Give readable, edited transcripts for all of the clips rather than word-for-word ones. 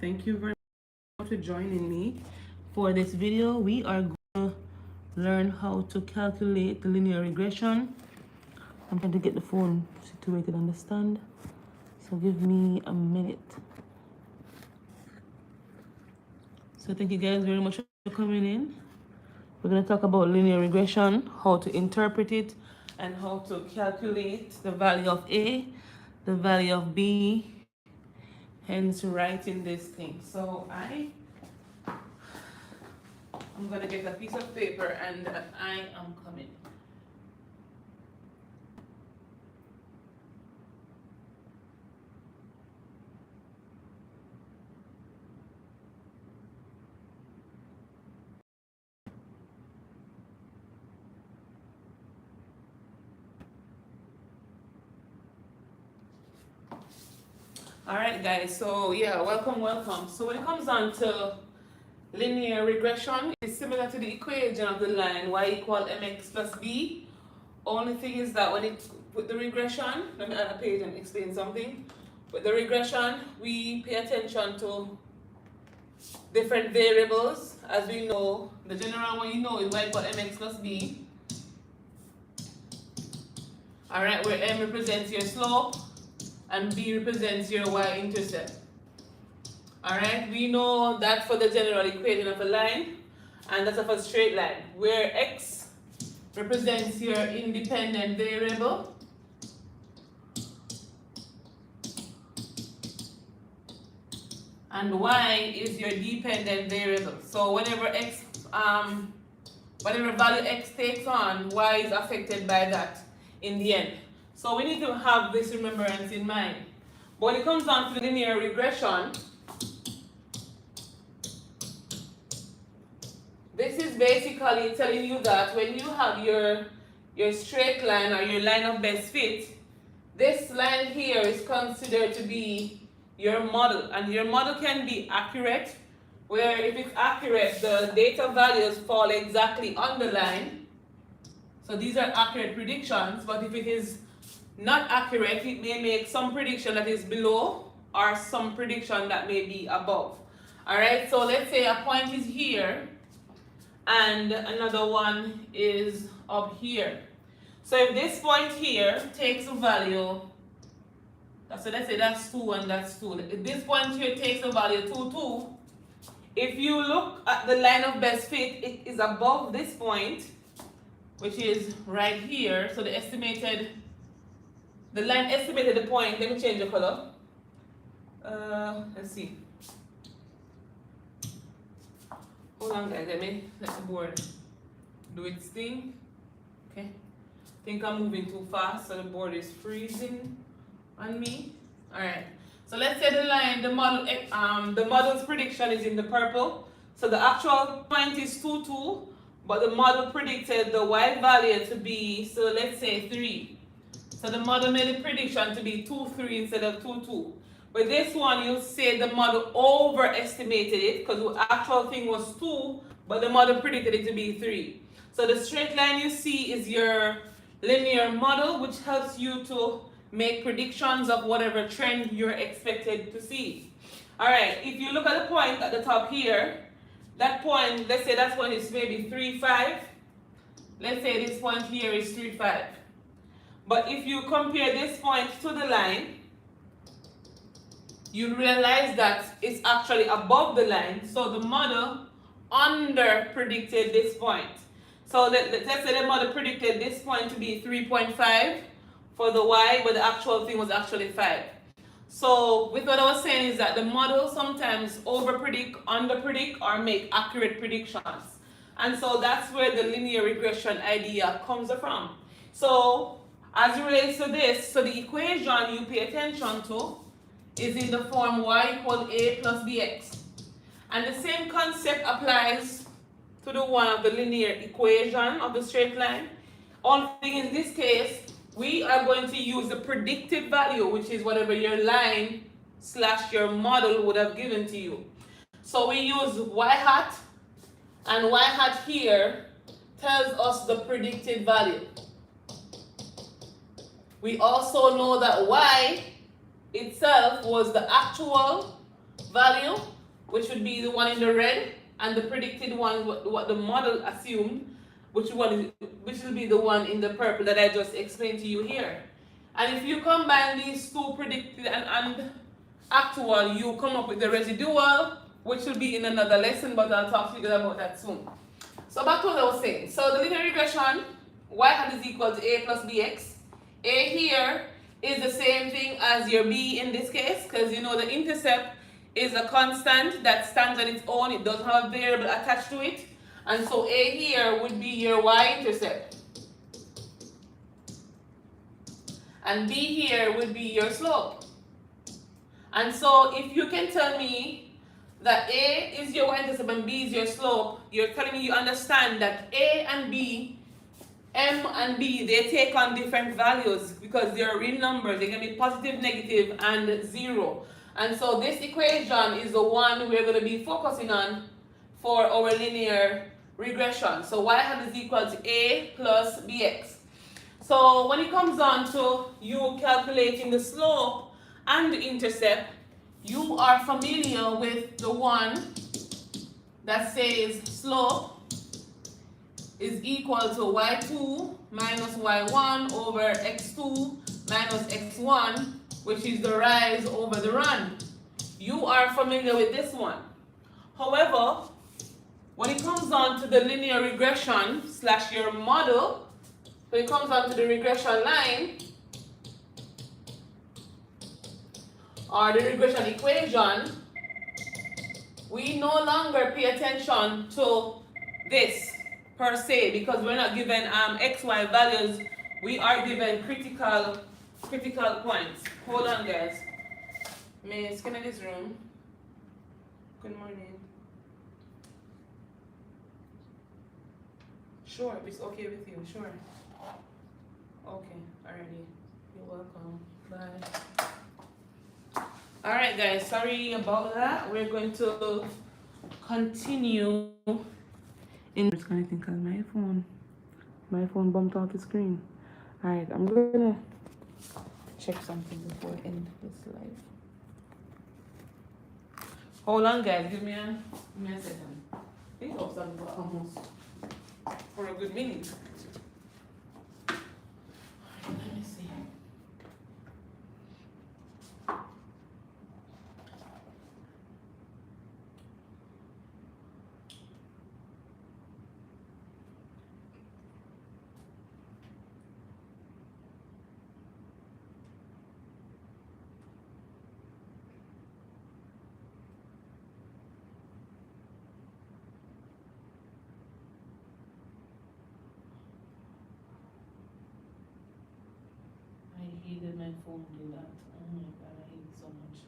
Thank you very much for joining me. For this video, we are going to learn how to calculate the linear regression. I'm trying to get the phone situated on the stand, so give me a minute. So thank you guys very much for coming in. We're going to talk about linear regression, how to interpret it, and how to calculate the value of A, the value of B, hence writing this thing. So I'm gonna get a piece of paper and I am coming. All right, guys. So yeah, welcome. So when it comes down to linear regression, it's similar to the equation of the line y equal mx plus b. Only thing is that when it's with the regression, let me add a page and explain something. With the regression, we pay attention to different variables. As we know, the general one you know is y equal mx plus b. All right, where m represents your slope and b represents your y-intercept. All right, we know that for the general equation of a line, and that's of a straight line, where x represents your independent variable, and y is your dependent variable. So whenever whatever value x takes on, y is affected by that in the end. So we need to have this remembrance in mind. But when it comes down to linear regression, this is basically telling you that when you have your straight line or your line of best fit, this line here is considered to be your model. And your model can be accurate, where if it's accurate, the data values fall exactly on the line. So these are accurate predictions, but if it is not accurate, it may make some prediction that is below or some prediction that may be above. All right, so let's say a point is here and another one is up here. So if this point here takes a value, so let's say that's 2 and that's 2. If this point here takes a value 2, 2, if you look at the line of best fit, it is above this point, which is right here. So the line estimated the point. Let me change the color. Let's see. Hold on, guys. Let the board do its thing. Okay. I think I'm moving too fast, so the board is freezing on me. All right. So let's say the model's prediction is in the purple. So the actual point is 2, 2, but the model predicted the y value to be, so let's say 3. So the model made the prediction to be 2, 3 instead of 2, 2. With this one, you'll say the model overestimated it because the actual thing was 2, but the model predicted it to be 3. So the straight line you see is your linear model, which helps you to make predictions of whatever trend you're expected to see. All right, if you look at the point at the top here, that point, let's say that point is maybe 3, 5. Let's say this point here is 3, 5. But if you compare this point to the line, you realize that it's actually above the line. So the model under predicted this point. So let's say the model predicted this point to be 3.5 for the y, but the actual thing was actually 5. So with what I was saying is that the model sometimes over-predict, under-predict, or make accurate predictions. And so that's where the linear regression idea comes from. So as it relates to this, so the equation you pay attention to is in the form y equal a plus bx. And the same concept applies to the one of the linear equation of the straight line. Only thing in this case, we are going to use the predicted value, which is whatever your line / your model would have given to you. So we use y hat, and y hat here tells us the predicted value. We also know that y itself was the actual value, which would be the one in the red, and the predicted one, what the model assumed, which will be the one in the purple that I just explained to you here. And if you combine these two, predicted and actual, you come up with the residual, which will be in another lesson, but I'll talk to you about that soon. So back to what I was saying. So the linear regression, y hat is equal to a plus bx. A here is the same thing as your b in this case, because you know the intercept is a constant that stands on its own. It doesn't have a variable attached to it. And so a here would be your y-intercept. And b here would be your slope. And so if you can tell me that a is your y-intercept and b is your slope, you're telling me you understand that a and b, m and b, they take on different values because they're real numbers. They can be positive, negative, and 0. And so this equation is the one we're going to be focusing on for our linear regression. So y hat is equal to a plus bx. So when it comes down to you calculating the slope and the intercept, you are familiar with the one that says slope is equal to y2 minus y1 over x2 minus x1, which is the rise over the run. You are familiar with this one. However, when it comes down to the linear regression slash your model, when it comes down to the regression line or the regression equation, we no longer pay attention to this per se because we're not given xy values. We are given critical points. Hold on, guys. Miss, can I this room? Good morning. Sure, if it's okay with you, sure. Okay, alrighty. You're welcome. Bye. Alright, guys, sorry about that. We're going to continue in disconnecting because my phone bumped off the screen. Alright, I'm gonna check something before I end this live. Hold on, guys. Give me a second. I think I was talking for almost for a good minute. Let me see. I hated my phone do that. Oh my god, I hate it so much.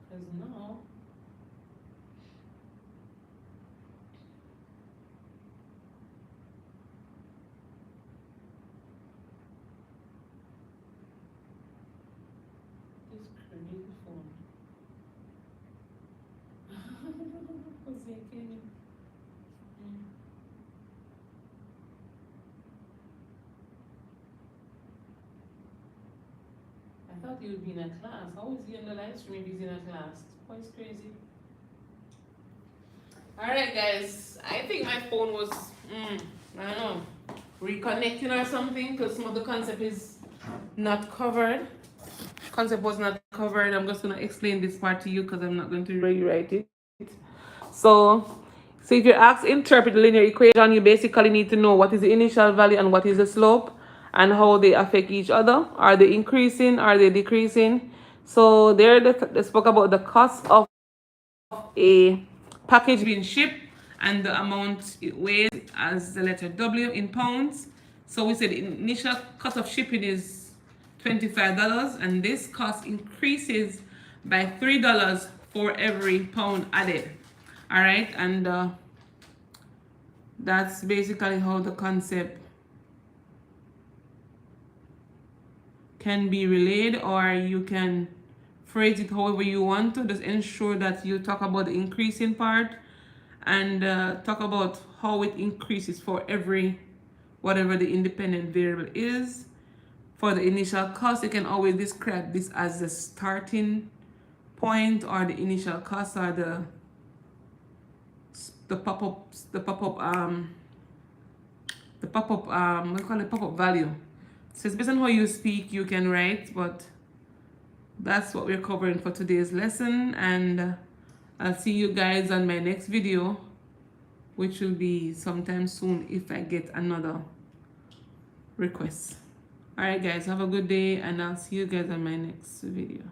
Because now this crazy phone. Jose came in. I thought he would be in a class. How is he in the live stream if he's in a class? Oh, it's crazy. Alright, guys. I think my phone was, I don't know, reconnecting or something because some of the concept is not covered. Concept was not covered. I'm just going to explain this part to you because I'm not going to rewrite it. So if you're asked to interpret the linear equation, you basically need to know what is the initial value and what is the slope and how they affect each other. Are they increasing? Are they decreasing? So there they spoke about the cost of a package being shipped and the amount it weighs as the letter W in pounds. So we said the initial cost of shipping is $25 and this cost increases by $3 for every pound added. All right, and that's basically how the concept can be relayed, or you can phrase it however you want to. Just ensure that you talk about the increasing part and talk about how it increases for every whatever the independent variable is. For the initial cost, you can always describe this as the starting point, or the initial cost, or the pop-up we call it pop-up value. So it's based on how you speak, you can write, but that's what we're covering for today's lesson, and I'll see you guys on my next video, which will be sometime soon if I get another request. Alright guys, have a good day, and I'll see you guys on my next video.